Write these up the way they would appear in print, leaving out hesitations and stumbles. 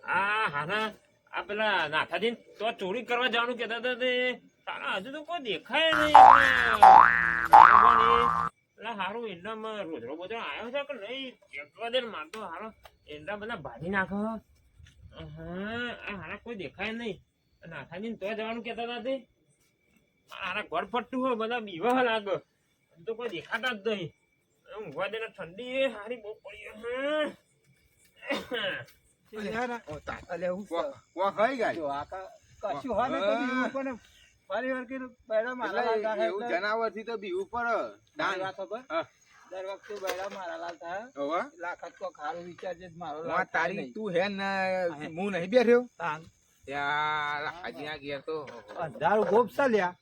આ હાના આ પેલા નાથાજી તો ચોરી કરવા જવાનું કેતા હતા તે તારા હજુ તો કોઈ દેખાય નહીં એટલે હારું એકદમ રોજરો બોજરો આવ્યો છે કે નહીં કેટલા દેર મારતો હારો એંડા બધા ભાજી નાખો હા હારા કોઈ દેખાય નહીં નાથાજી તો જવાનું કેતા હતા તે હારા ઘર ફરતું હોય બધા બીવા લાગે તો કોઈ દેખાતા જ નહીં ઊંઘવા દે ઠંડી હારી બહુ પડી જનાવર થી તો બીવું પડે દર વખતે બૈરા મારા લાલ થાય લાખત કો ખારું વિચારજે મારો તારી તું હે ને હું નહીં બેઠ્યો ત્યાં ગયા તો અંધાર ગોપ ચાલ્યા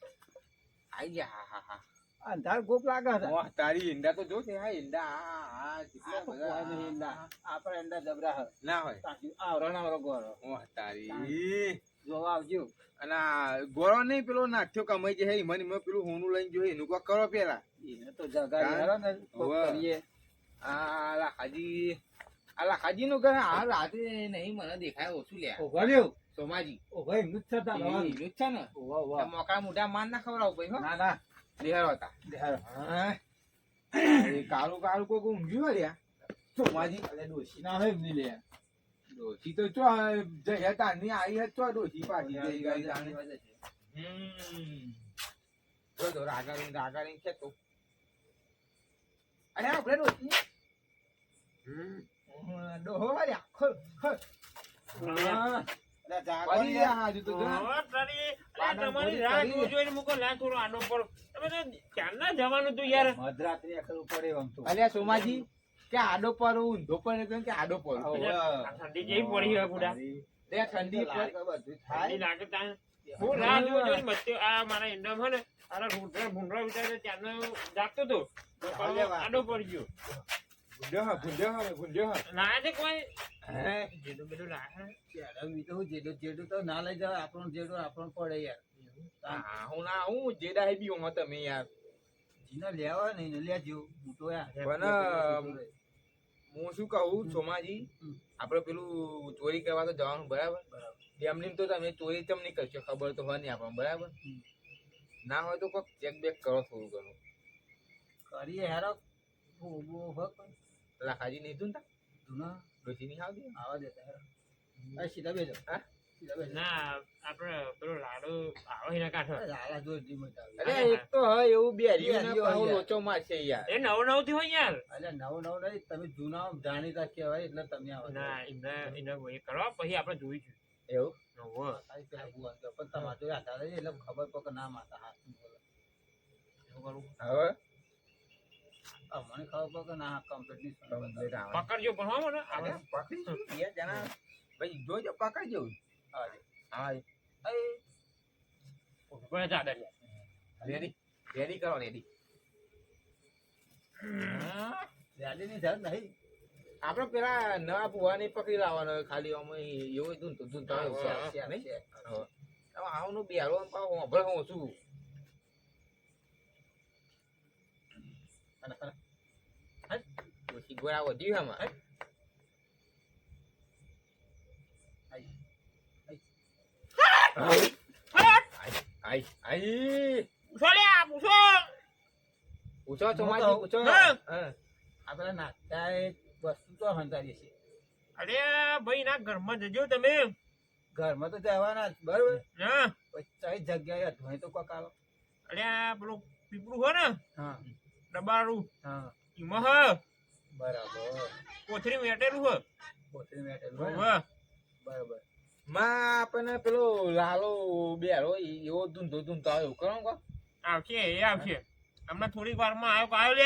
આઈ ગયા હા હા અંધાર ગોપ લાગે છે તારી ઈંડા તો જો છે હા ઈંડા આપડે ઈંડા જબરા હે ના હોય આવરણાવરો ગોરો તારી જોવા આવજો અને ગોળો નહીં પેલો નાખ્યો કમાઈ જાય મને મેં પેલું હોનું લઈને જોઈએ એનું કોઈ કરો પેલા એને તો જગા ને કરીએ હાજી નું ઘર આ રાતે નહીં મને દેખાય ઓછું લે ઓગળ્યો સોમાજી ઓગળ એમનું જ થતા એનું જ છે ને મોકા મોટા માન ના ખવડાવું ભાઈ ના ના દેહારો હતા દેહારો કાળું કાળું કોઈ ઊંઘ્યું હર્યા સોમાજી અલે ડોશી ના હોય એમની લે ડોશી તો ચો જયા તારની આવી હે ચો ડોશી પાછી જઈ ગઈ તાણી જો રાગારી ખેતો અરે આપણે ડોશી ડોહો હર્યા ખોલ ખોલ સોમાજી કે આડો પર ઊંધો પણ કે આડો પર ઠંડી જેવી પડી હોય બુડા ઠંડી લાગે હું રાહ જોઈ આ મારા ઈંડા માં ને તારા ભૂંડરા વિચારે ત્યારનો જાગતો હતો આડો પડી ગયો ના છે કોઈ જેડું બેડું લાગે જેડું તો ના લઈ જાવ આપણો જેડું આપણો પડે યાર હું જેડા હે બી તમે યાર જીને લેવા નહીં લેજો હું તો યાર હું શું કહું સોમાજી આપડે પેલું ચોરી કરવા તો જવાનું બરાબર એમની તો તમે ચોરી ચમ નહીં કરશો ખબર તો હોય નહીં આપણને બરાબર ના હોય તો કોઈક ચેક બેક કરો થોડું ઘણું કરીએ હેરો લાખાજી નહીં તું જૂના ડોસી નહીં આવતી આવા દેતા હેરો સીધા બેજો ના આપડે પેલો લાડુ આવે ને કાઠો લાલા જોર દી મજા અરે એક તો હ એવું બેરીઓ લોચો મારશે યાર એ નવ થી હોય યાર અલે નવ નહીં તમે જૂના જાણીતા કહેવાય એટલે તમે આવો ના એને એ કરો પછી આપણે જોઈશું એવું નવો પણ તમારે તો યાદ આવે એટલે ખબર પડે કે ના માતા હાથ બોલે એવું કરું હવે મને ખબર પડે કે ના કમ્પ્લીટ પકડજો પણ હો મને આપણે પકડી બે જણા ભાઈ જોજો પકડજો હા કોઈ ચાદર રેડી કરો રેડી ની જરૂર નહીં આપડે પેલા નવા ભુવાની પકડી લાવવાનો ખાલી અમે એવું ધૂન આવનું બેરો હમણાં હું છું પછી ગોળા વધ્યું આમાં પૂછો સોમાજી પૂછો આપડે નાખતા વસ્તુ તો હંતારીએ છીએ અરે ભાઈ ના ઘરમાં જજો તમે ઘરમાં તો જવાના બરોબર હા પછી જગ્યાએ ધોઈ તો કોક આવો અરે પેલું પીપળું હોય ને હા ડબારું હા એમાં હ બરાબર કોથરી મેટેલું હ કોથળી મેટેલું બરાબર માં આપણને પેલો લાલો બેરો એવો ધૂંધો આવ્યો કરો કો આવશે એ આવશે હમણાં થોડીક વારમાં આવ્યો લે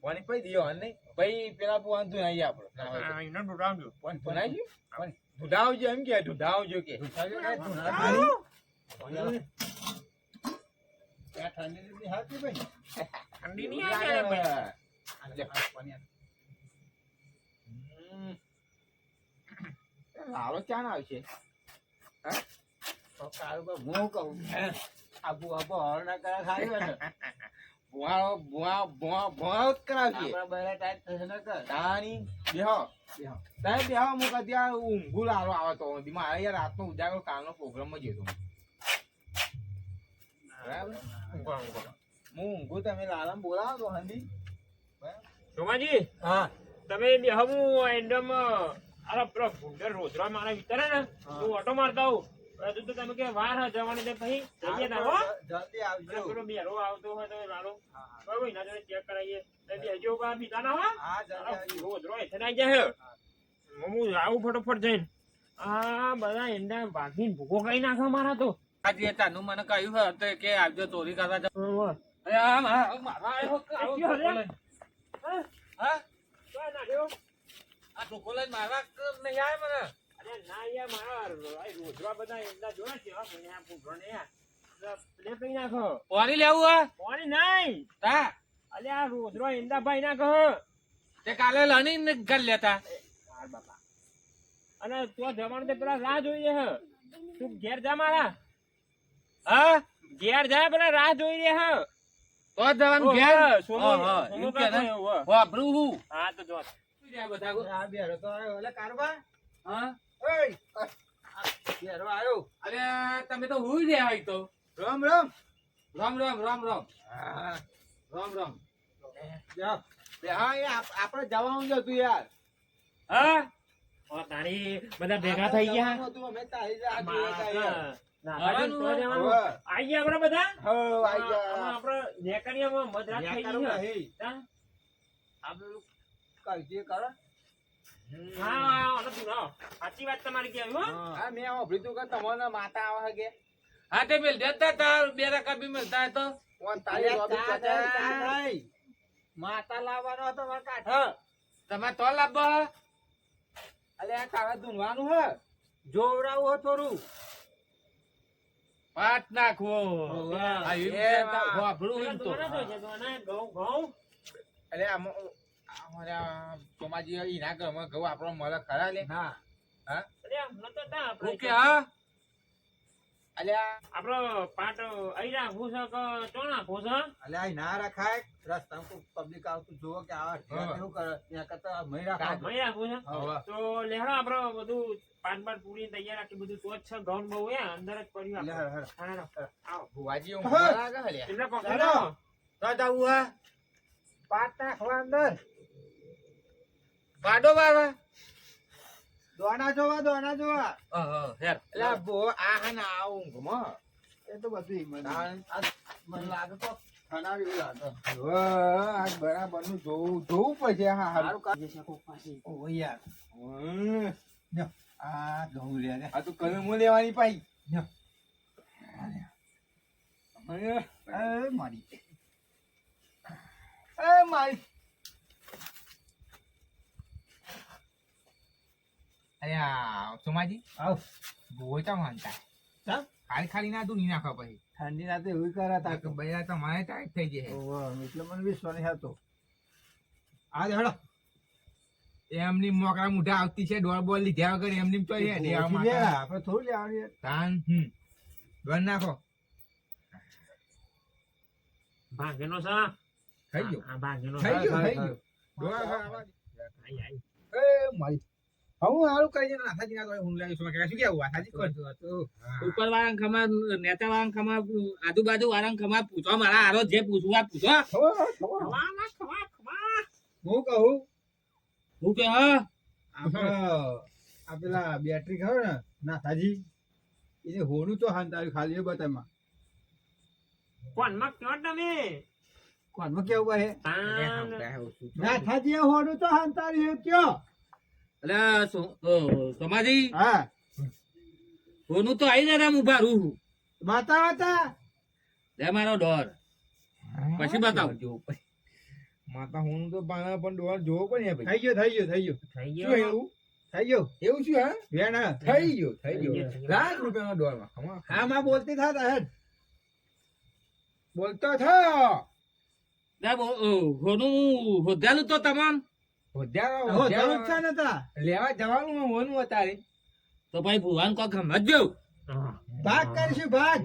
પાણી પી દિયો હન નહીં ભાઈ પેલા પુવાન ધુનાઈ આપડે એને ઢોળાવજો ધુનાઈ ઢુઢાવજો એમ કે ઢુઢાવજો કે ઠંડી નહીં આવે ભાઈ લાલો ચાણ આવશે હું કહું આબુ હરણ કરે ખાઈ ભુવાળો જ કરાવશે. આપણા બૈરા ટાઈટ થશે ને કર. તાણી બેહો. બેહો. તારે બેહો, હું કદી આ ઊંઘું લારો આવે તો મારે યાર રાતનો ઉજાગરો કાલનો પ્રોગ્રામમાં જતો. બરાબર? હું ઊંઘું, તમે લારામ બોલાવો તો હંધી. સોમાજી હા તમે બેહવું એન્ડમ અરે પેલો ભૂંડર રોજરા મારા વિચારે ને હું ઓટો મારતા આવું હજુ તો તમે કે વાર હા જવાની છે પછી જઈએ તા હો જલ્દી આવજો. પેલો બેરો આવતો હોય તો લાલો હા, હા. બરાબર એના જોડે ચેક કરાવીએ એટલે હજુ બા બીતા ના હો હા જલ્દી આવજો. રોજરો એથે ના જાય હું આવું ફટોફટ જઈને આ બધા એંડા ભાગીને ભૂકો ખાઈ નાખે મારા તો આજે તાનું મને કહ્યું હતું કે આવજો ચોરી કરવા જાવ. ઓવે. અરે આ મારા આયો આ કયો રે? હા તો નાખ્યો આ ટોકો લઈને મારવા નહીં આવે મને. અરે ના યાર મારા રોજરા બધા એંડા જોયા છે હા મને આ ભૂખો ને પ્લે કરી નાખો પાણી લેવું હે પાણી નહીં તા અલે આ રોજરો એંડા ભાઈ નાખો તે કાલે લણી ને ઘર લેતા. હાર બાપા અને તો જવાનું તે પેલા રાહ જોઈએ હે તું ઘેર જા મારા હા ઘેર જા પેલા રાહ જોઈ રહે હે તો જ જવાનું ઘેર. સોમો હા, સોમો એવું કે કાકો ને? એવું હે. વાપરું હું. હા તો જો આ બેરો તો આવ્યો. ઓલે કારબા. હા ઓય. આ બેરો આવ્યો. અરે તમે તો હુઈ રહ્યા હોય તો. રામ રામ. રામ રામ રામ રામ હા રામ રામ. જા. બે હા એ આપણે જવાનું જ હતું યાર. હા ઓ તારી બધા ભેગા થઈ ગયા જવાનું હતું, અમે તારી રાહ જોઈ હતા યાર. ના આવવાનું તો જવાનું હવે. આઈ ગયા આપણે બધા હો, આઈ ગયા. આપણે નેકરિયામાં મધરાત થઈ ન્યા ગઈ કરો છે નહીં. હા આપણે કરજે કરો. હા અને તું ના સાચી વાત તમારી કેવી હો હા મેં સાંભળ્યું તું કે તમારા માતા આવે છે કે હા તે મિલ દેતા તાર બે રકા બી મિલતા હે તો. ઓન તારી રોબી ચા માતા લાવવાનો હતો મારા કાઢ. તમારે તો લાવવો હે? અલે આ તારા ધૂનવાનું હે જોવરાવું હે થોડું. પાટ નાખવો. હોવે. આ એમ એ કે વાત. વાપરું હોય ને તો. દોના તો છે દોના ઘઉં ઘઉં અરે અમારા સોમાજી ઈના ઘરમાં ઘઉં આપણો મળે ખરા લે. ના હા અરે હમણાં તો તા આપણે ઓકે હા અલ્યા આપણો પાટ અહીં રાખવું છે કે ચો નાખવું છે અલ્યા અહીં ના રખાય રસ્તામાં કોઈ પબ્લિક આવતું જોવો કે આવા ઢેર કેવું કરે ત્યાં કરતા મહી રાખો. અહીં રાખવું છે હવે. તો લેહડો આપડે બધું પાટ પૂરી તૈયાર રાખી બધું તો જ છે ઘઉં બહુ એ અંદર જ પડ્યું લે, આપણે. હર, હર. હા, આવો ભુવાજી હું હા. લાગે હે લે. એમને પકડી ચાલો. લો. તો જાવું હે પાટ નાખવા અંદર પાડો બાવા. દોણા જોવા હેર અલ્યા બો આ હે ને આ ઊંઘમાં એ તો બધું મને લાગે તો ખનાવી એવું લાગે. આજ બરાબરનું જોવું પડશે. હા હારું કાઢી છે કોક પાસે. ઓ યાર લ્યો, આ ઘઉં લે લે. આ તો કલમો લેવાની પાઈ. એ મારી અરે આ સોમાજી આવ ભુવો ચા માનતા ચાલ. ખાલી ખાલી ના તું નાખો પછી. ઠંડી રાતે એવું કરા તા તાકે બૈરા તમારે ટાઈટ થઈ જાય. એટલે મને વિશ્વાસ નહીં હતો. આ હેડો એમની મોકરા મુઢા આવતી છે ડોળ બોલ લીધા વગર એમની તો હે દેવા લે, માટે આપણે થોડું લેવાનું યાર. તાન ડોળ નાખો ભાંગેનો છે થઈ ગયો હા, ભાંગેનો થઈ છે. ગયો થઈ હા, ગયો ડોળ આઈ, આઈ. એ મારી હું હારું કરીને નાથાજી ના તો હું લઈ શું કેવું વાથાજી કરજો ઉપર વાળા ખમા નેતા વાળા ખમા આજુબાજુ વાળા ખમા પૂછો મારા હારો જે પૂછવું આ પૂછો. ખવાના, ખવા, ખવા. હું કહું હું કે હા આ પેલા બેટરી ખબર ને નાથાજી એને હોનું તો હાંતાર્યું ખાલી એ બતામાં કોણમાં કયો તમે કોનમાં કેવું કહે તાન. નાથાજી એ હોનું તો હાંતાર્યું કયો એટલે સમાજી હા સોનું તો આવી જરા ઉભા રૂ માતા હતા લે મારો ડોર પછી બતાવ માતા હોનું તો પાણા પણ ડોર જોવો પણ હે ભાઈ થઈ થઈ ગયો. ગયું થઈ ગયું એવું શું હા વેણ હે? થઈ ગયું થઈ ગયું. લાખ રૂપિયાનો ડોર માં હા માં બોલતી થા હેડ બોલતો થયો સોનું હોદ્યાલું તો તમામ હોવાનું છે ને તા લેવા જવાનું હોનું અત્યારે તો ભાઈ ભુવાન કોક સમજો હા. ભાગ કરીશું ભાગ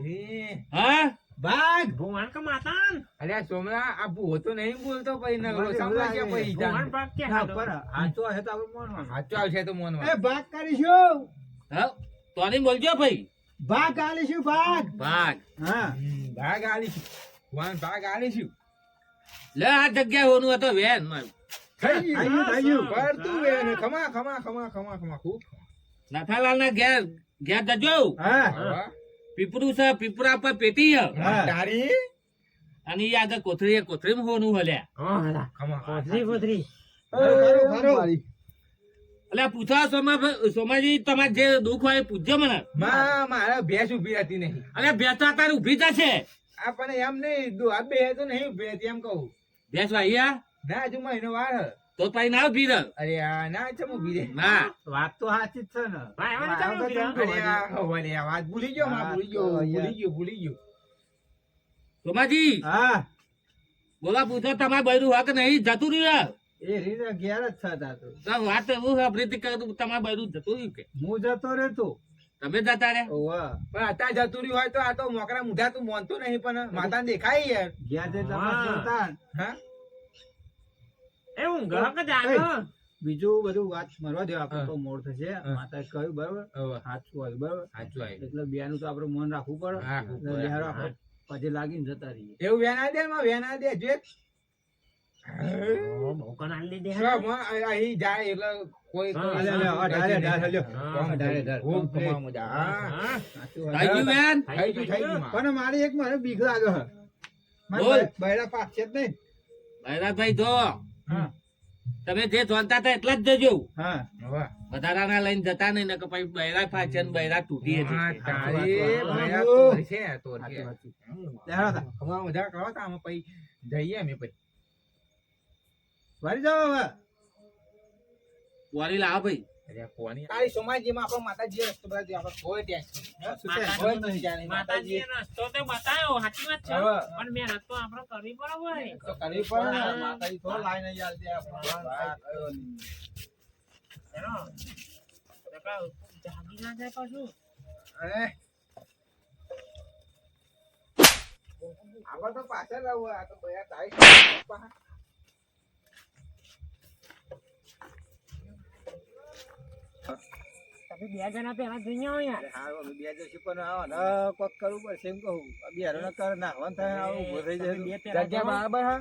હા ભાગ ભુવન કે માતાન અલ્યા સોમલા આ ભૂવો તો નહીં બોલતો પછી નગરો સાંભળે છે પછી ભુવન ભાગ કે ના પર હાચો હે તો આપણે મોનવાનું સાચું આવશે તો એ મોનવા ભાગ કરીશું હા તો નહીં બોલજો ભાઈ ભાગ આલીશું ભાગ ભાગ હા ભાગ આલીશું વાન ભાગ આલીશું લે આ જગ્યા હોનું હતો વેન મારું થઈ ગયું પર તું વેન ખમા ખમા ખમા ખમા ખમા ખૂબ નાથાલાલ ના ઘેર ઘેર જજો હા હા પીપળું છે પીપળા પર પેટી છે. હા. તારી અને ઈ આગળ કોથળીમાં હોનું હલ્યા હા ખમા કોથરી કોથરી ખરું. એટલે પૂછો સોમાજી તમારે જે દુઃખ હોય એ પૂછજો મને મારા ભેંસ ઉભી હતી નહીં અરે બેસો તારે ઉભી થશે આ પણ એમ નહીં આ બે તો નહીં ઉભી હતી એમ કહું ભેંસ વાહિયા ના હજુ મહિનો વાર હે. તો પછી ના ઉભી રહે અરે આ ના ચમ ઉભી રહે ના વાત તો સાચી જ છે ને ભાઈ એમાં ચાલો ઉભી રહો. અરે આ વળી આ વાત ભૂલી ગયો માં ભૂલી ગયો સોમાજી હા બોલા પૂછો તમારે બૈરું હોય કે નહીં જતું રહ્યું એ રીતે ઘેર જ થતા તો તો વાત એવું છે પ્રીતિ કરું તમારે બૈરું જતું રહ્યું કે હું જતો રહેતો તમે જતા રે ઓવા પણ અત્યારે જતું રહ્યું હોય તો આ તો મોકરા મુઢા તું મોનતો નહીં પણ માતા દેખાય યાર ઘેર જે તપાસ કરતા હા એ ઊંઘ કે જાગો બીજું બધું વાત મરવા દેવા આપણે હા. તો મોડ થશે હા. માતાએ કહ્યું બરાબર હવે સાચું હોય બરાબર સાચું આવ્યું એટલે બેનું તો આપણે મન રાખવું પડે રાખવું એટલે પડે. બિહારો આપણે પછી લાગીને જતા રહીએ એવું વેના દે માં વેના દે જે બહુ કણ આલી દે જો માં અહીં જાય એટલે કોઈ હા, અલે, અલે, હા, ડારે, ડારે, લ્યો. હા, ડારે, ડારે. ખૂબ કમા મજા હા હા સાચું થઈ હોય. ગયું બેન થઈ ગયું માં. પણ મારી એક મને બીક લાગે છે બોલ. મારા બૈરા પાક છે જ નહીં બૈરાભાઈ જો હા તમે જે જોનતા હતા એટલા જ જજો હા હવે વધારાના લઈને જતા નહીં ને કે પછી બૈરા ફાચે ને બૈરા તૂટી હતી હા, તારી સાચું. ભયા તોર છે, તોર છે. સાચું, સાચું. લેહાડો તા. કમા મજા કરો તા અમે પછી જઈએ અમે પછી વારી જાઓ હવે બોલી લાવો ભાઈ અરે કોની તારી સોમાજીમાં આપણો માતાજી રસ્તો બધા આપણે કોઈ ટેન્શન શું છે? કોઈ નહીં જાણે માતાજીએ રસ્તો તો બતાવ્યો સાચી વાત છે હવે. પણ મહેનત તો આપણે કરવી પડે ભાઈ તો કરવી પડે ને. માતાજી થોડો લાઈન અહીં આલતી આપણે. હેલો તો કાં જાગી ના જાય પાછું અરે આમાં તો પાછળ આવું આ તો બધા તારી પાછળ. તમે બે જણા પેલા જઈ આવો યાર હારું, અમે બે જઈશું પણ આવો ને કોક કરવું પડશે એમ કહું આ બે હારોને કર નાખવાનું થાય આવું ઊભો થઈ જાય બે પેલા જગ્યા બરાબર હા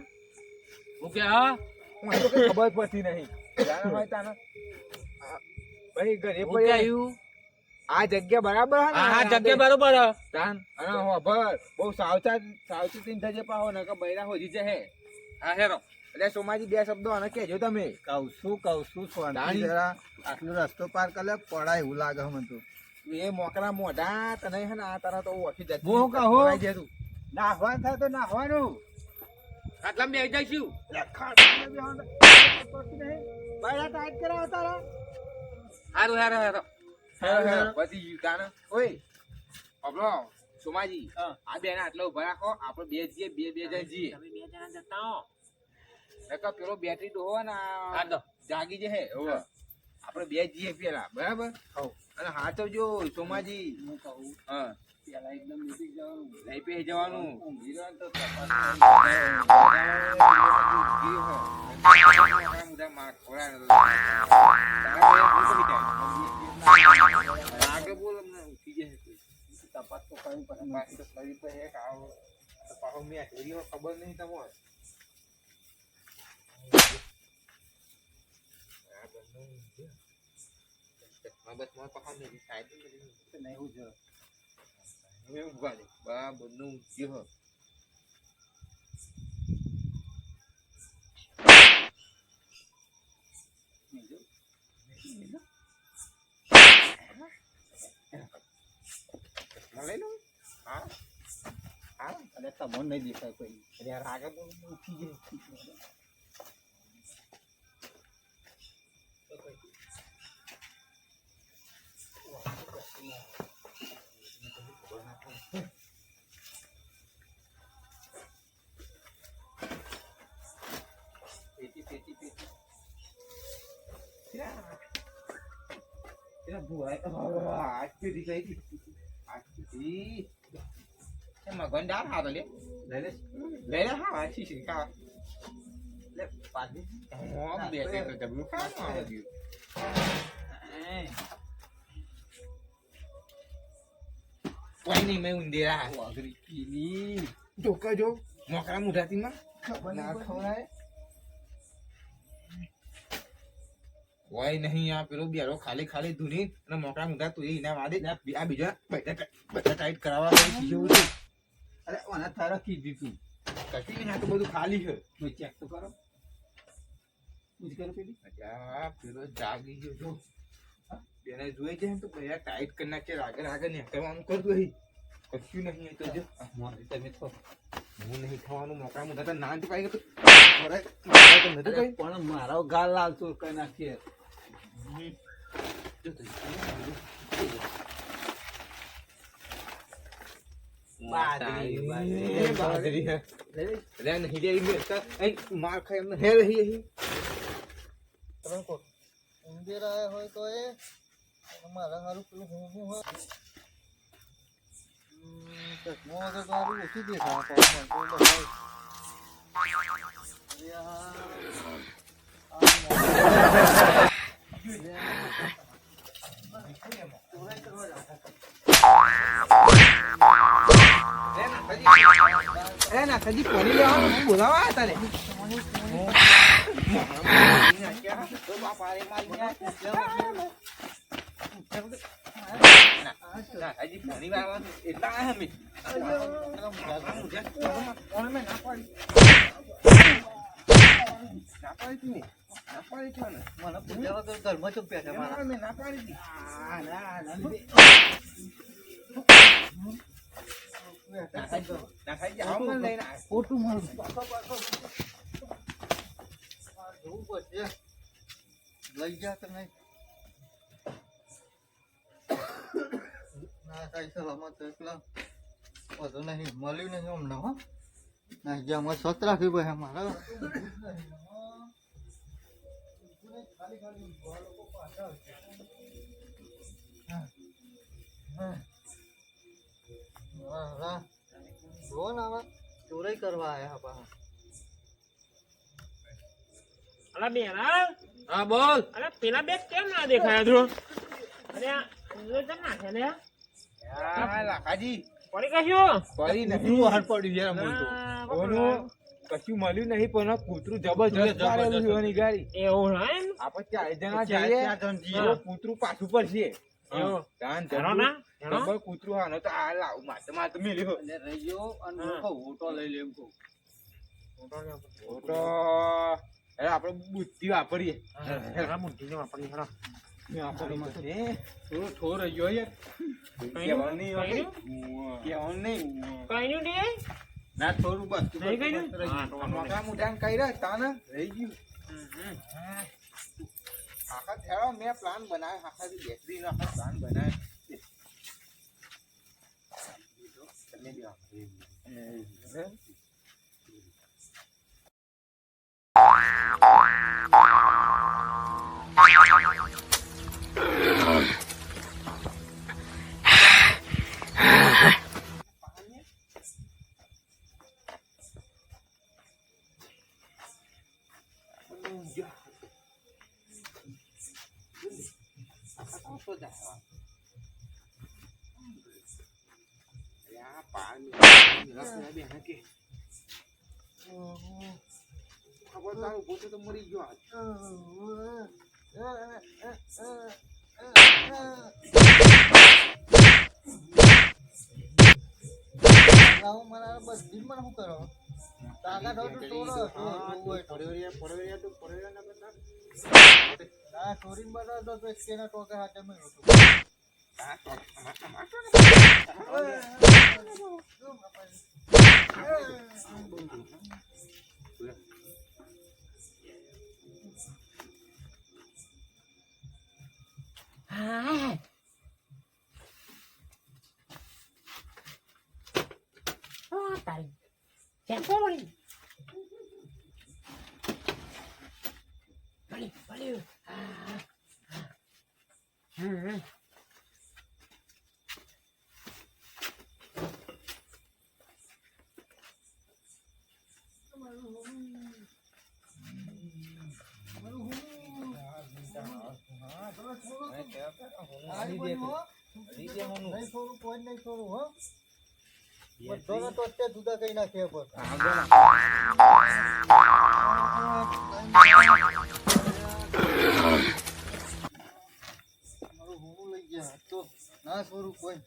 હું કે હા હું તો કઈ ખબર પડતી નહીં જાણે હોય તાને ભાઈ ઘરે હું કે આવ્યું આ જગ્યા બરાબર હે ને? હા જગ્યા બરોબર હે. તાન અને હોભળ બહુ સાવચેતી થજે પાહો ને કે બૈરા હોજી છે હે હા હેરો એટલે સોમાજી બે શબ્દો અને કહેજો તમે કહું છું શાંતિ દાણી. જરા આટલો રસ્તો પાર કરે પડાય એવું લાગે મને તો એ મોકરા મોઢા તને હે ને આ તારા તો ઓછી જતી હું કહું. પડાઈ દે તું. નાખવાનું થાય તો નાખવાનું આટલા બે જઈશું બૈરા ટાઈટ કરાવો તારા હારું હારું હારું પતી ગયું તાને ઓય અબલો સોમાજી હા. આ બેન આટલો ઉભા રાખો આપણે બે જઈએ બે જણ જઈએ તમે બે જણા જતા હો નકર પેલો બેટરી ડોહો ને આ હા તો. જાગી જે હે હવે આપણે બે જઈએ પેલા બરાબર અને હાચવજો સોમાજી હું કહું હા પેલા એકદમ નીકળી જવાનું લઈ પે જવાનું ઊંઘી રહ્યો ને તો મુદ્દા માર ખોરાય ને આગળ બોલ અમને ઉઠી જાય તપાસ તો કરવી પડે બાકી તો શરીર પર એક આવો તો પાછો મેં હેરીઓ ખબર નહીં તમારે બસ મારે પાછો મેં સાઈડ નહીં હું જો મેં ઉભા રહી બા બંને જીવ લઈ લો હા હા અરે તમને નહીં દેખાય કોઈ યાર આગળ બોલ ઉઠી જાય પેટી પેટી પેટી ભુવાય આજ પેટી કઈ હતી આજ પેટી એમાં ગંડા હારો લે લઈ લે લઈ લે હા વાંચી છે કા લે પાડી મોમ બે તે તો જબરું ખાવાનું આવી ગયું કોઈ નહીં મેં ઊંધેરા વાગરી કીની જોકા જો મોકરા મુઠાતી માં ખબર ના ખવડાય કોઈ નહીં આ પેલો બેરો ખાલી ખાલી ધૂની અને મોકરા મુઠા તું એના વાદે આ બીજા બધા ટાઈટ કરાવવા જેવું છે અરે ઓના તારા કીધી તું કશું ના તો બધું ખાલી છે મેં ચેક તો કરો પૂછ કરો પેલી અચ્છા પેલો જાગી ગયો જો બેને જોઈ જાય ને તો બધા ટાઈટ કરી નાખે આગળ આગળ ને કરવાનું કરતું અહીં કશું નહીં તો જો મોરી તમે તો હું નહીં ખાવાનું મોકરા મુઠા તો ના જ પાઈ ગયો તો નથી કઈ પણ મારો ગાલ લાલ તો કઈ નાખીએ બાજરી હે રે નહીં દે ઈ તો અહીં માર ખાય એમને હે રહી અહીં તમે કો ઉંદેરા હોય તો એ મારા હારું પેલું હું હોય ચશ્મો તો તારું ઓછી દેખાય પણ તો ભાઈ એ ના કદી પાણી લેવાનું બોલાવા હતા ને હજી પાણી વાળવાનું એટલા આયા અમે મને પૂછ્યા તો ઘરમાં ચૂપ્યા છે મારા ના પાડી હતી ખોટું મારું જોવું પડશે લઈ જા કે નહીં ના કઈ સલામત એકલા વધુ નહીં મળ્યું નહીં હમણાં હો ના જ્યાં અમારે સત રાખ્યું ભાઈ અમારા ખાલી ખાલી લોકો પાછા જો ને આવા ચોરી કરવા આયા પાછા અલા બેરા હા બોલ અલા પેલા બેગ કેમ ના દેખાયા ધ્રુવ અરે આ ઊંધો કેમ નાખે લે લાખાજી પડી કશું પડી શું નથી હાર પડ્યું યાર મને તો ઓનું કશું મળ્યું નહીં પણ કૂતરું જબરજસ્ત પાડેલું છે એની ગાડી એવું હે એમ આપણે 4 જણા જઈએ ચાર જણ જઈએ. તો કૂતરું પાછું પડશે એવું જાન હેરો ના હેરો જબર કૂતરું આનો તો આ લાવ માથે મેલ્યો અને રહી ગયો અને હું કહું ઓટો લઈ લે એમ કહું તો હવે આપણે બુદ્ધિ વાપરીએ હેરા બુદ્ધિને વાપરી હેરા થોડો ઠોર રહી ગયો યાર કહેવાનું નહીં હોય. કહેવાનું નહીં કઈ નું દે ના થોડું બસ નહીં કઈ નું આ મોટા મોટા કર્યા તાને રહી ગયું આખા થેડો મેં પ્લાન બનાવ્યો આખાથી બેટરી નો આખા પ્લાન બનાવ્યો તમે બી ખબરદાર ઉભો છે તો મરી ગયો મારા બધી મને શું કરો તાકા દોડ તોડો ના ચોરી બતાવતો તો કેના ટોકે હાથે મળ્યું તારી બની હો. રીજે હોનું. નહીં છોડું, કોઈ નહીં છોડું, હો. બધાને તો અત્યારે જુદા કરી નાખ્યા પર. મારું હોનું લઈ ગયા તો ના છોડું કોઈ.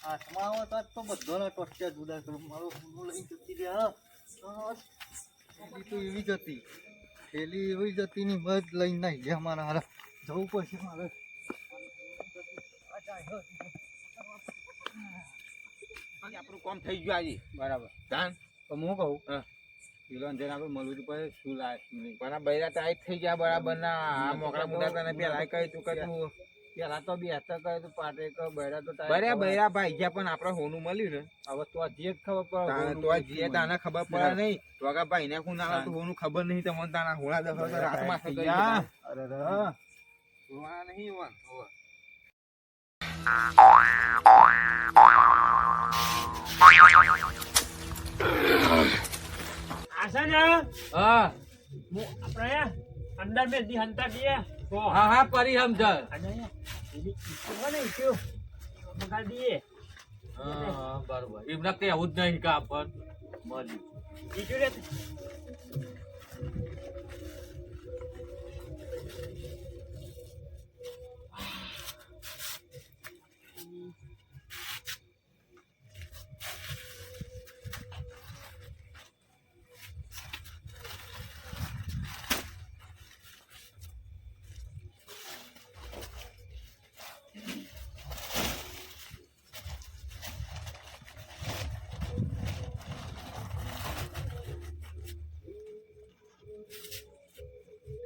હાથમાં આવે તો આજ તો બધાને ટોટિયા જુદા કરું. મારું હોનું લઈને જતી રહ્યા. થેલી તો એવી જ હતી. થેલી એવી જ હતી ની મજ લઈને નહીં ગયા મારા હારા. જવું પડશે મારે. આપણું કામ થઈ ગયું આજે બરાબર જાણ તો હું કહું હા. પેલો અંદર આપણે મળવું પડે શું લાય શું નહીં. પણ આ બૈરા ટાઈટ થઈ ગયા બરાબર ના આ મોકળા મુડા તને પેલા કહી તું કે તું પેલા તો બી હસ્તા કહે તો પાટે કે બૈરા તો બર્યા બૈરા ભાઈ ગયા પણ આપણે હોનું મળ્યું ને હવે તો આ જે જ ખબર તાને તો આ જીએ તાને ખબર પડે નહીં તો આગા ભાઈ ને કોણ ના હોનું ખબર નહીં તમને તાના હોળા દસ રાતમાં થઈ ગયા અરે હોવા નહીં હોવા આશા ને હા આપણે અંદર બે દી હંતા દઈએ તો હા હા પરી સમજણ અને એની ઈચ્છા ને ઈચ્છો મગાડી દઈએ હા બરોબર એમને કેવું જ નહીં કે આપણ મળ્યું ઈચ્છું રે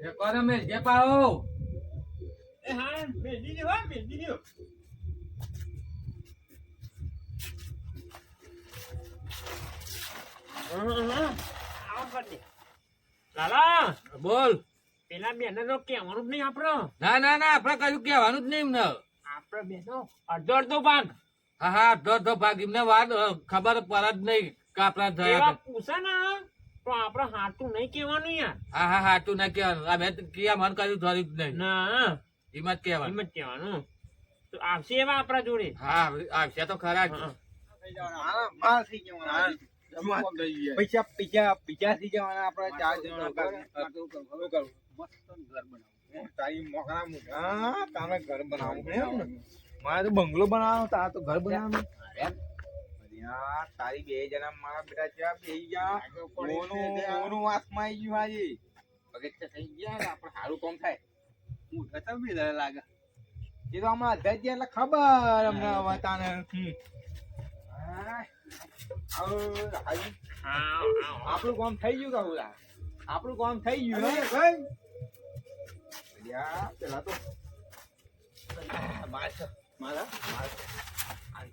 એ કોને મેલ જે પાઓ એ હા મેદી દીયો હો મેદી દીયો આવ કરી લાલા બોલ પેલા બેનો નો કહેવાનું જ નહીં આપણો ના ના ના આપણે કયું કહેવાનું જ નહીં એમને આપણે બેનો અડધો અડધો ભાગ હા હા અડધો ભાગ એમને વાત ખબર પડે જ નહીં કે આપણા એવા થયા પૂછે ને તો આપણે હાથું નહીં કહેવાનું યાર હા હા હાટું ના કહેવાનું અમે તો કિયા મન કર્યું ધર્યું જ નહીં ના એમ જ કહેવાનું એમ જ કહેવાનું તો આવશે એવા આપણા જોડે હા આવશે તો ખરા જ માલ થઈ જવાના. પૈસા પૈસા પૈસા થઈ જવાના આપણે 4 જણા તારી મોકળા મુડા તામે ઘર બનાવવું એમ ને મારે તો બંગલો બનાવવાનો તાર તો ઘર બનાવવાનું યાર તારી બે જણા મારા બેટા છે બેહી ગયા ઓનું વાસમાં આવી ગયું આજે પગત થઈ ગયા ને આપણે સારું કામ થાય મોટા તો બી લાગે. એ તો હમણાં અધ્યાય ગયા એટલે ખબર અમને હવે તાને આપણું કામ થઈ ગયું કહું આપણું કામ થઈ ગયું હે ભાઈ પેલા તો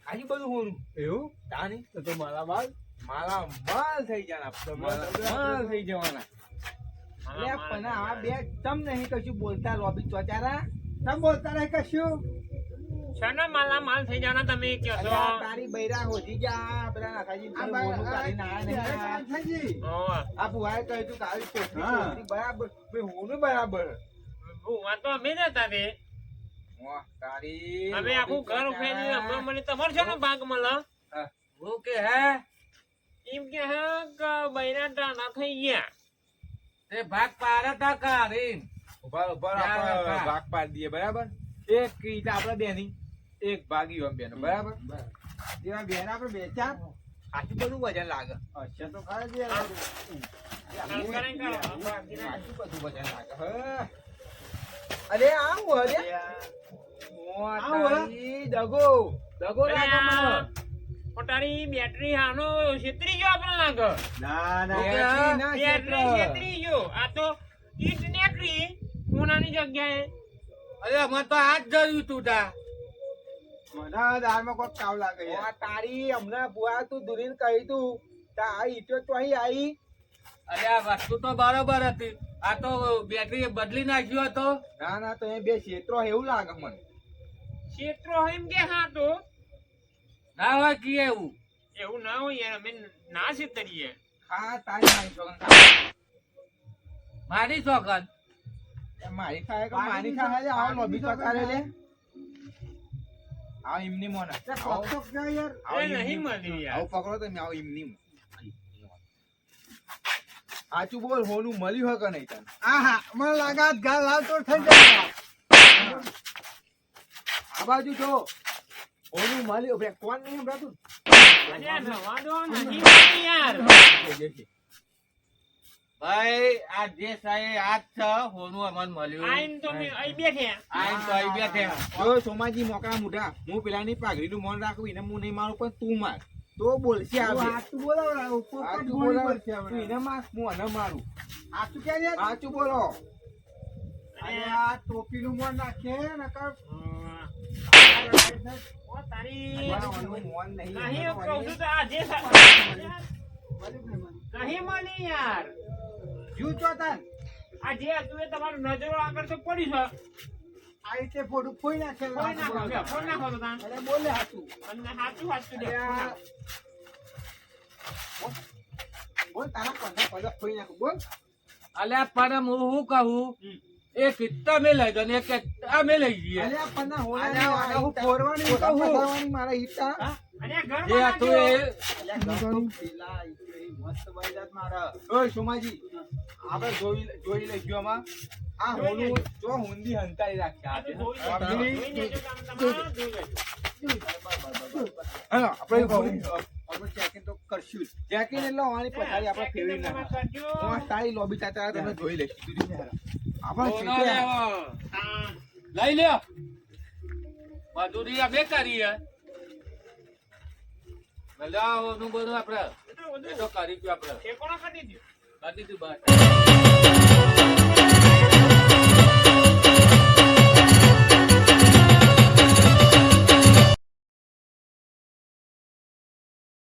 ખાલી બધું હોનું એવું તાની તો મારા બાલ માલા માલ થઈ જવાના માલ થઈ જવાના અરે પણ આ બે તમ નહીં કશું બોલતા લોબી ચોચારા તમ બોલતા રહે કશું. શાના માલા માલ થઈ જાના તમે કહો છો અલ્યા તારી બૈરા હોજી જા પેલા નાખાજી બોલું કાઢીને આયા નહીં ઓવા આ બુહાએ કહ્યું તું કાળી કોઠી હા. કોઠી બરાબર બે હોનું બરાબર ભૂવા તો અમે જતા રે વાહ તારી અમે આખું ઘર ફેરી હમણાં મને તમારે છે ને ભાગ મળે હું કે હે એમ કે હે કે બૈરા ટાણા થઈ ગયા તે ભાગ પાડે તા કાઢીને ઉભા ઉભા ચાલ, આપણે ચાલ. ભાગ પાડી દઈએ બરાબર એક કીટ આપણે બેની એક ભાગ ઈવન બેનો બરાબર એવા બેન આપણે બેચ્યા આટલું બધું વજન લાગે અચ્છા તો ખરા જ યાર. આટલું બધું વજન લાગે અરે આવું અરે દગો દગો લાગે મને. પોતાની બેટરી હાનો છેતરી ગયો આપણે લાગે ના ના ઓકે, યાર. હા. ના બેટરી ક્ષેત્ર. છેતરી ગયો આ તો ઈટ નીકળી કોનાની જગ્યાએ અરે મને તો આ જ જોયું તું તા મને આ દાળમાં કોક કાવ લાગે આ યાર. તારી હમણાં બુઆ તું દુરીને કહી તું તા આ ઈટો તો અહીં આવી અરે આ વસ્તુ તો બરોબર હતી આ તો બેટરી બદલી નાખ્યો હતો ના ના તો એ બે ક્ષેત્રો એવું લાગે મને ક્ષેત્રો એમ કે હા તો ના હોય કે એવું એવું ના હોય યાર અમે ના છેતરીએ હા તારી મારી છોકરા મારી ચોકન મારી ખાય કે મારી ખાય લે આવો લોબી તો કરે લે આવો એમની મોને એ નહીં મળી યાર આવો પકડો તમે આવો એમની આચું બોલ હોનું મળ્યું હે કે નહીં તને આહા મને લાગે આજ ગાલ લાલ તો થઈ જાય આ બાજુ જો હોનું મળ્યું બે કોણ નહીં હમણાં અરે રવા દો નહીં મળી યાર ભાઈ આ જે સાહેબ આજ છે હોનું અમન મળ્યું આઈન તો મે અહીં બેઠ્યા આઈન તો અહીં બેઠે જો સોમાજી મોકરા મુઢા હું પેલાની પાઘડીનું મન રાખું એને હું નહીં મારું પણ તું માર તો બોલશે આવે આટલું બોલાવો આચું બોલો તું એને માર હું એને મારું આટલું ક્યાં રે આચું બોલો અરે આ ટોપીનું મોં નાખે નકર ઓ તારી મારા હોનું મોન નહીં નહીં કહું છું તો આ જે નહીં મળી યાર જુ ચોતાન આ જે હતું એ તમારું નજરો આગળ તો પડી છે આ રીતે ફોટું ફોઈ નાખે કોઈ નાખો લે, કોઈ નાખો તો તાન. અરે બોલે હાચું અને સાચું સાચું લે. બોલ તારા પંદર પંદર ખોઈ નાખું બોલ અલ્યા પણ હું શું કહું એ કિત્તા મેં લઈ જાઓ ને એક અમે લઈ જઈએ અરે આ પન્ના હોળા અરે આ હું ફોરવાની પોતા કહું પધારવાની મારા ઈચ્છા અને ઘર જે હતું એ પેલા મસ્ત બાઈજાત મારા ઓય સોમાજી આપણે જોઈ લઈશું આમાં આ હોનું જો હુંડી હંતાઈ રાખ્યા જોઈ લેજો, જોઈ લેજો કામ તમારું, જોઈ લેજો. હા આપણે કહું આપણે ચેકિંગ તો કરશું જ. જેકીન એટલે વાણી પથારી આપણે ફેરવી તમે નાખો કરજો. તારી લોબી ચાચા તમે જોઈ લઈશું આપણે હોનો શીખ્યા. લેવો. હા. લઈ લ્યો મજૂરી અમે કરીએ બધા હોનું બધું આપણે એ તો બધું એ તો કરી ગયું આપણે ઠેકાણું કરી દીધું. કરી દીધું બસ